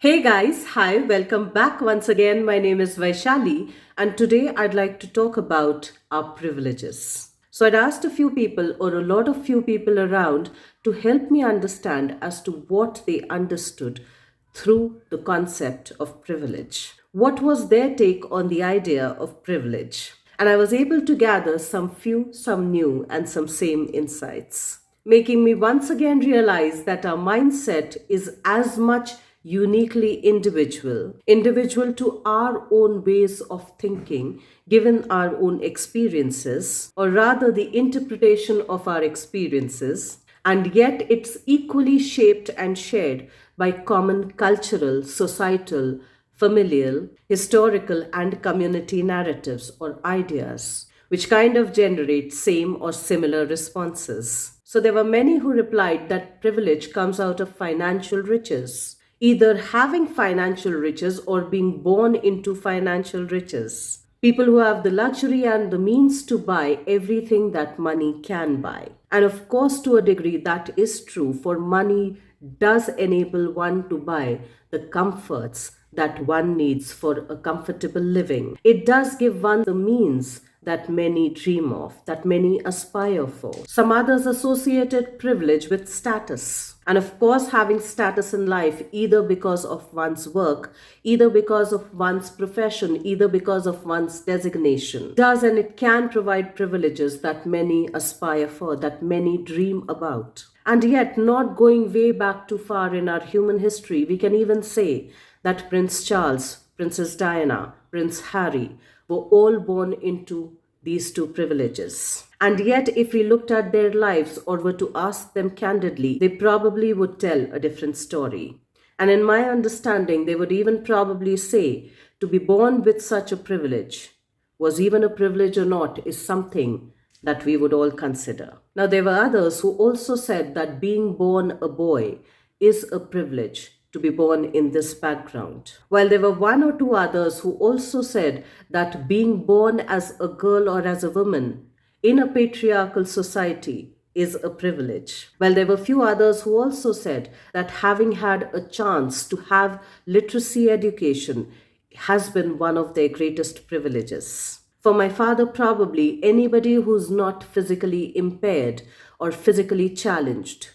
Hey guys, hi, welcome back once again. My name is Vaishali, and today I'd like to talk about our privileges. So, I'd asked a few people, or a lot of few people around, to help me understand as to what they understood through the concept of privilege. What was their take on the idea of privilege? And I was able to gather some few, some new, and some same insights, making me once again realize that our mindset is as much uniquely individual to our own ways of thinking, given our own experiences, or rather the interpretation of our experiences, and yet it's equally shaped and shared by common cultural, societal, familial, historical, and community narratives or ideas, which kind of generate same or similar responses. So there were many who replied that privilege comes out of financial riches, either having financial riches or being born into financial riches. People who have the luxury and the means to buy everything that money can buy. And of course, to a degree, that is true, for money does enable one to buy the comforts that one needs for a comfortable living. It does give one the means that many dream of, that many aspire for. Some others associated privilege with status. And of course, having status in life, either because of one's work, either because of one's profession, either because of one's designation, does and it can provide privileges that many aspire for, that many dream about. And yet, not going way back too far in our human history, we can even say that Prince Charles, Princess Diana, Prince Harry were all born into these two privileges. And yet, if we looked at their lives or were to ask them candidly, they probably would tell a different story. And in my understanding, they would even probably say to be born with such a privilege, was even a privilege or not, is something that we would all consider. Now, there were others who also said that being born a boy is a privilege, to be born in this background. While there were one or two others who also said that being born as a girl or as a woman in a patriarchal society is a privilege. While there were few others who also said that having had a chance to have literacy education has been one of their greatest privileges. For my father, probably anybody who's not physically impaired or physically challenged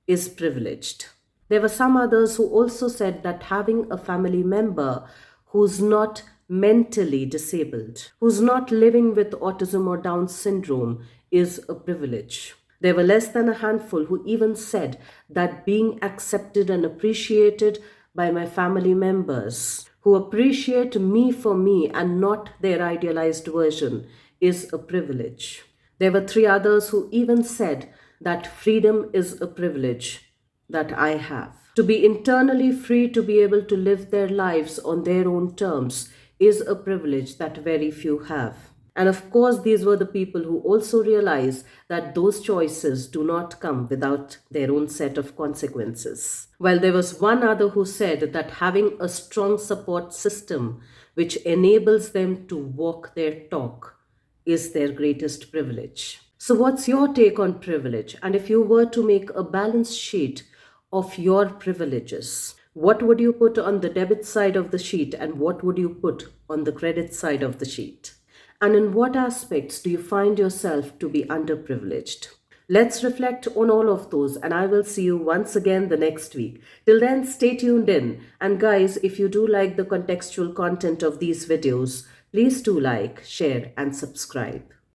is privileged. There were some others who also said that having a family member who's not mentally disabled, who's not living with autism or Down syndrome, is a privilege. There were less than a handful who even said that being accepted and appreciated by my family members, who appreciate me for me and not their idealized version, is a privilege. There were three others who even said that freedom is a privilege that I have. To be internally free, to be able to live their lives on their own terms, is a privilege that very few have. And of course, these were the people who also realize that those choices do not come without their own set of consequences. While there was one other who said that having a strong support system which enables them to walk their talk is their greatest privilege. So, what's your take on privilege? And if you were to make a balance sheet of your privileges, what would you put on the debit side of the sheet and what would you put on the credit side of the sheet? And in what aspects do you find yourself to be underprivileged? Let's reflect on all of those, and I will see you once again the next week. Till then, stay tuned in. And guys, if you do like the contextual content of these videos, please do like, share, and subscribe.